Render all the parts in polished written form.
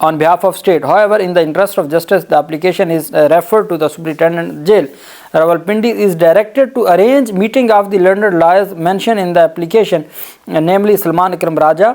on behalf of state. However, in the interest of justice, the application is referred to the Superintendent Jail. Rawalpindi is directed to arrange meeting of the learned lawyers mentioned in the application, namely Salman Akram Raja,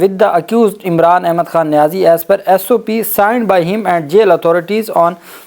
with the accused Imran Ahmad Khan Niazi as per SOP signed by him and jail authorities on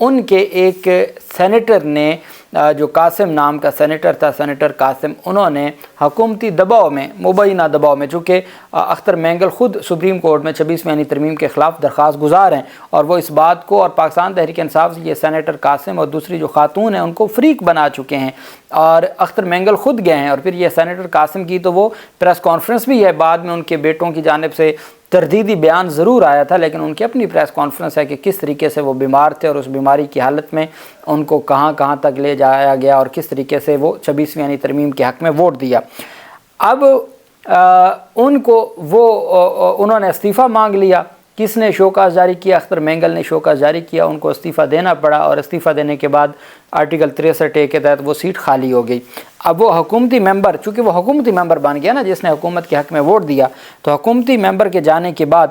ان کے ایک senator نے جو قاسم نام کا senator تھا، senator Qasim, انہوں نے حکومتی دباؤ میں، مبینہ دباؤ میں، چونکہ اختر مینگل خود سپریم کورٹ میں 26ویں ترمیم کے خلاف درخواست گزار ہیں، اور وہ اس بات کو، اور پاکستان تحریک انصاف سے یہ سینیٹر قاسم اور دوسری جو خاتون ہیں ان کو فریق بنا چکے ہیں، اور اختر مینگل خود گئے ہیں، اور پھر یہ سینیٹر قاسم کی تو وہ پریس کانفرنس بھی ہے، بعد میں ان کے بیٹوں کی جانب سے تردیدی بیان ضرور آیا تھا، لیکن ان کی اپنی پریس کانفرنس ہے کہ کس طریقے سے وہ بیمار تھے اور اس بیماری کی حالت میں ان کو کہاں کہاں تک لے جایا گیا اور کس طریقے سے وہ 26ویں ترمیم کے حق میں ووٹ دیا۔ اب ان کو انہوں نے استعفیٰ مانگ لیا۔ کس نے شوکاز جاری کیا؟ اختر مینگل نے شوکاز جاری کیا، ان کو استعفیٰ دینا پڑا، اور استعفیٰ دینے کے بعد آرٹیکل 63A کے تحت وہ سیٹ خالی ہو گئی۔ اب وہ حکومتی ممبر، چونکہ وہ حکومتی ممبر بن گیا نا جس نے حکومت کے حق میں ووٹ دیا، تو حکومتی ممبر کے جانے کے بعد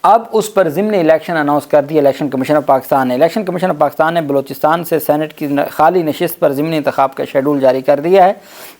اب اس پر ضمنی الیکشن اناؤنس کر دیا الیکشن کمیشن آف پاکستان نے۔ الیکشن کمیشن آف پاکستان نے بلوچستان سے سینٹ کی خالی نشست پر ضمنی انتخاب کا شیڈول جاری کر دیا ہے۔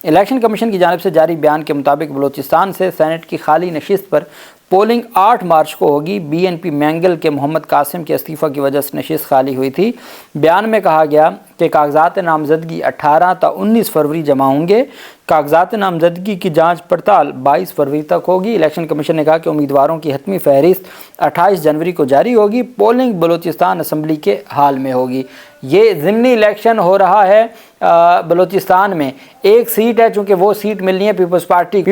الیکشن کمیشن کی جانب سے جاری بیان کے مطابق بلوچستان سے سینٹ کی خالی نشست پر پولنگ 8 مارچ کو ہوگی۔ BNP مینگل کے محمد قاسم کے استعفیٰ کی وجہ سے نشست خالی ہوئی تھی۔ بیان میں کہا گیا کہ کاغذات نامزدگی 18 تا 19 فروری جمع ہوں گے۔ کاغذات نامزدگی کی جانچ پڑتال 22 فروری تک ہوگی۔ الیکشن کمیشن نے کہا کہ امیدواروں کی حتمی فہرست 28 جنوری کو جاری ہوگی۔ پولنگ بلوچستان اسمبلی کے ہال میں ہوگی۔ یہ ضمنی الیکشن ہو رہا ہے بلوچستان میں۔ ایک سیٹ ہے، چونکہ وہ سیٹ ملنی ہے پیپلز پارٹی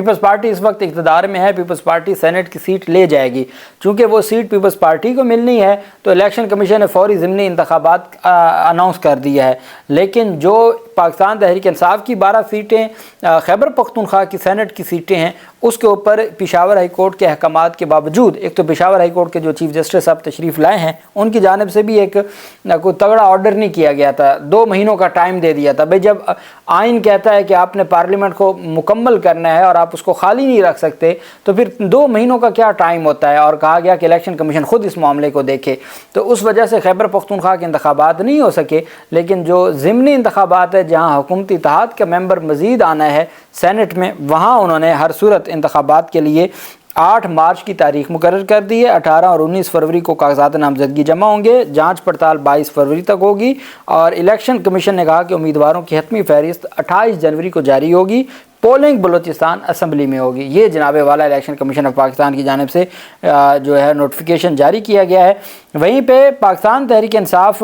اس وقت اقتدار میں ہے، پیپلز پارٹی سینٹ کی سیٹ لے جائے گی۔ چونکہ وہ سیٹ پیپلز پارٹی کو ملنی ہے تو الیکشن کمیشن نے فوری ضمنی انتخابات اناؤنس کر دیا ہے۔ لیکن جو پاکستان تحریک انصاف کی 12 سیٹیں خیبر پختونخوا کی سینٹ کی سیٹیں ہیں، اس کے اوپر پشاور ہائی کورٹ کے احکامات کے باوجود، ایک تو پشاور ہائی کورٹ کے جو چیف جسٹس صاحب تشریف لائے ہیں ان کی جانب سے بھی ایک کوئی تگڑا آرڈر نہیں کیا گیا تھا، 2 مہینوں کا ٹائم دے دیا تھا۔ بھئی جب آئین کہتا ہے کہ آپ نے پارلیمنٹ کو مکمل کرنا ہے اور آپ اس کو خالی نہیں رکھ سکتے تو پھر 2 مہینوں کا کیا ٹائم ہوتا ہے، اور کہا گیا کہ الیکشن کمیشن خود اس معاملے کو دیکھے، تو اس وجہ سے خیبر پختونخوا کے انتخابات نہیں ہو سکے۔ لیکن جو ضمنی انتخابات ہے جہاں حکومتی اتحاد کا ممبر مزید آنا ہے سینٹ میں، وہاں انہوں نے ہر صورت انتخابات کے لیے 8 مارچ کی تاریخ مقرر کر دی ہے۔ 18 اور 19 فروری کو کاغذات نامزدگی جمع ہوں گے، جانچ پڑتال 22 فروری تک ہوگی، اور الیکشن کمیشن نے کہا کہ امیدواروں کی حتمی فہرست 28 جنوری کو جاری ہوگی۔ پولنگ بلوچستان اسمبلی میں ہوگی۔ یہ جناب والا الیکشن کمیشن آف پاکستان کی جانب سے جو ہے نوٹیفیکیشن جاری کیا گیا ہے۔ وہیں پہ پاکستان تحریک انصاف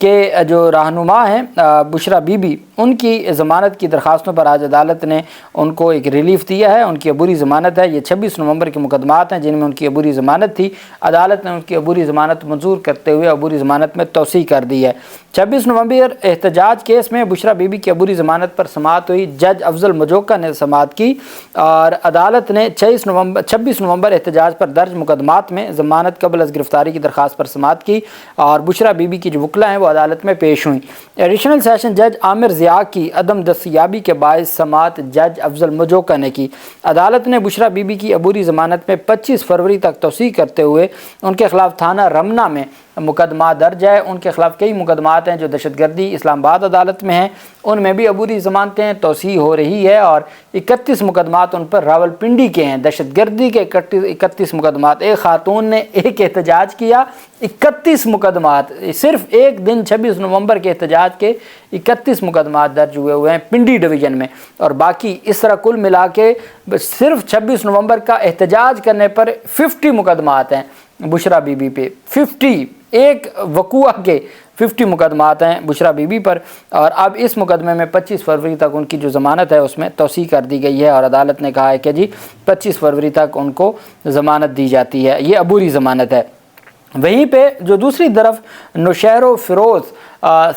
کہ جو رہنما ہیں بشرا بی بی، ان کی ضمانت کی درخواستوں پر آج عدالت نے ان کو ایک ریلیف دیا ہے۔ ان کی عبوری ضمانت ہے، یہ 26 نومبر کے مقدمات ہیں جن میں ان کی عبوری ضمانت تھی۔ عدالت نے ان کی عبوری ضمانت منظور کرتے ہوئے عبوری ضمانت میں توسیع کر دی ہے۔ 26 نومبر احتجاج کیس میں بشرا بی بی کی عبوری ضمانت پر سماعت ہوئی۔ جج افضل مجوکا نے سماعت کی، اور عدالت نے 26 نومبر احتجاج پر درج مقدمات میں ضمانت قبل از گرفتاری کی درخواست پر سماعت کی، اور بشرا بی بی کی جو وکلا ہیں وہ عدالت میں پیش ہوئیں۔ ایڈیشنل سیشن جج عامر ضیاء کی عدم دستیابی کے باعث سماعت جج افضل مجوکا نے کی۔ عدالت نے بشرا بی بی کی عبوری ضمانت میں 25 فروری تک توسیع کرتے ہوئے ان کے خلاف تھانہ رمنا میں مقدمہ درج ہے۔ ان کے خلاف کئی مقدمات ہیں جو دہشت گردی اسلام آباد عدالت میں ہیں، ان میں بھی عبوری ضمانتیں توسیع ہو رہی ہے، اور 31 مقدمات ان پر راولپنڈی کے ہیں، دہشت گردی کے 31 مقدمات۔ ایک خاتون نے ایک احتجاج کیا، 31 مقدمات، صرف ایک دن 26 نومبر کے احتجاج کے 31 مقدمات درج ہوئے ہیں پنڈی ڈویژن میں، اور باقی اس طرح کل ملا کے صرف 26 نومبر کا احتجاج کرنے پر 50 مقدمات ہیں بشرا بی بی پہ، 50 ایک وقوع کے 50 مقدمات ہیں بشرا بی بی پر، اور اب اس مقدمے میں 25 فروری تک ان کی جو ضمانت ہے اس میں توسیع کر دی گئی ہے، اور عدالت نے کہا ہے کہ جی 25 فروری تک ان کو ضمانت دی جاتی ہے، یہ عبوری ضمانت ہے۔ وہیں پہ جو دوسری طرف نوشہر و فیروز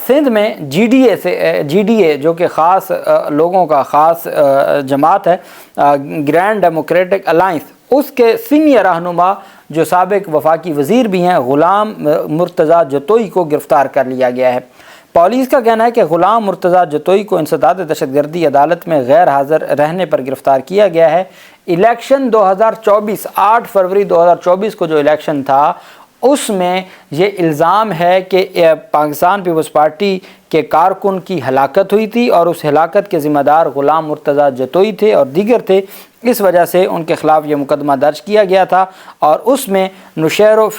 سندھ میں جی ڈی اے جو کہ خاص لوگوں کا خاص جماعت ہے، گرینڈ ڈیموکریٹک الائنس، اس کے سینئر رہنما جو سابق وفاقی وزیر بھی ہیں غلام مرتضیٰ جتوئی کو گرفتار کر لیا گیا ہے۔ پولیس کا کہنا ہے کہ غلام مرتضیٰ جتوئی کو انسداد دہشت گردی عدالت میں غیر حاضر رہنے پر گرفتار کیا گیا ہے۔ الیکشن 2024 8 فروری 2024 کو جو الیکشن تھا اس میں یہ الزام ہے کہ پاکستان پیپلز پارٹی کے کارکن کی ہلاکت ہوئی تھی اور اس ہلاکت کے ذمہ دار غلام مرتضیٰ جتوئی تھے اور دیگر تھے، اس وجہ سے ان کے خلاف یہ مقدمہ درج کیا گیا تھا، اور اس میں نوشہر و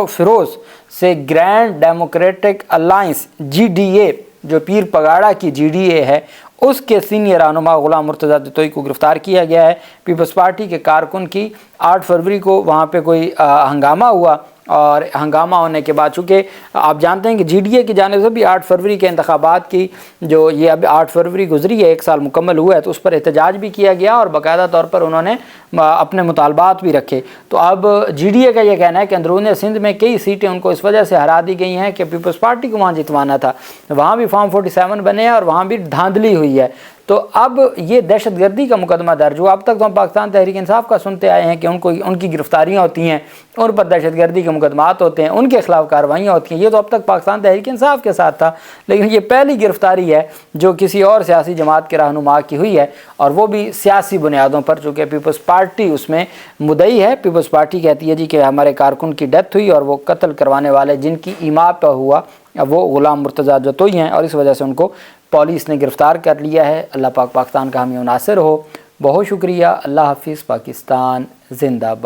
فیروز سے گرینڈ ڈیموکریٹک الائنس GDA جو پیر پگاڑا کی GDA ہے، اس کے سینئر رہنما غلام مرتضیٰ جتوئی کو گرفتار کیا گیا ہے۔ پیپلز پارٹی کے کارکن کی 8 فروری کو وہاں پہ کوئی ہنگامہ ہوا، اور ہنگامہ ہونے کے بعد چونکہ آپ جانتے ہیں کہ GDA کی جانب سے بھی 8 فروری کے انتخابات کی جو یہ اب 8 فروری گزری ہے، 1 سال مکمل ہوا ہے، تو اس پر احتجاج بھی کیا گیا اور باقاعدہ طور پر انہوں نے اپنے مطالبات بھی رکھے۔ تو اب GDA کا یہ کہنا ہے کہ اندرون سندھ میں کئی سیٹیں ان کو اس وجہ سے ہرا دی گئی ہیں کہ پیپلز پارٹی کو وہاں جتوانا تھا، وہاں بھی فارم 47 بنے ہیں اور وہاں بھی دھاندلی ہوئی ہے۔ تو اب یہ دہشت گردی کا مقدمہ درج ہوا۔ اب تک تو ہم پاکستان تحریک انصاف کا سنتے آئے ہیں کہ ان کی گرفتاریاں ہوتی ہیں، ان پر دہشت گردی کے مقدمات ہوتے ہیں، ان کے خلاف کارروائیاں ہوتی ہیں، یہ تو اب تک پاکستان تحریک انصاف کے ساتھ تھا، لیکن یہ پہلی گرفتاری ہے جو کسی اور سیاسی جماعت کے رہنما کی ہوئی ہے، اور وہ بھی سیاسی بنیادوں پر، چونکہ پیپلز پارٹی اس میں مدعی ہے۔ پیپلز پارٹی کہتی ہے جی کہ ہمارے کارکن کی ڈیتھ ہوئی اور وہ قتل کروانے والے جن کی ایما پہ ہوا وہ غلام مرتضیٰ جتوئی ہیں، اور اس وجہ سے ان کو پولیس نے گرفتار کر لیا ہے۔ اللہ پاک پاکستان کا حامی و ناصر ہو۔ بہت شکریہ۔ اللہ حافظ۔ پاکستان زندہ باد۔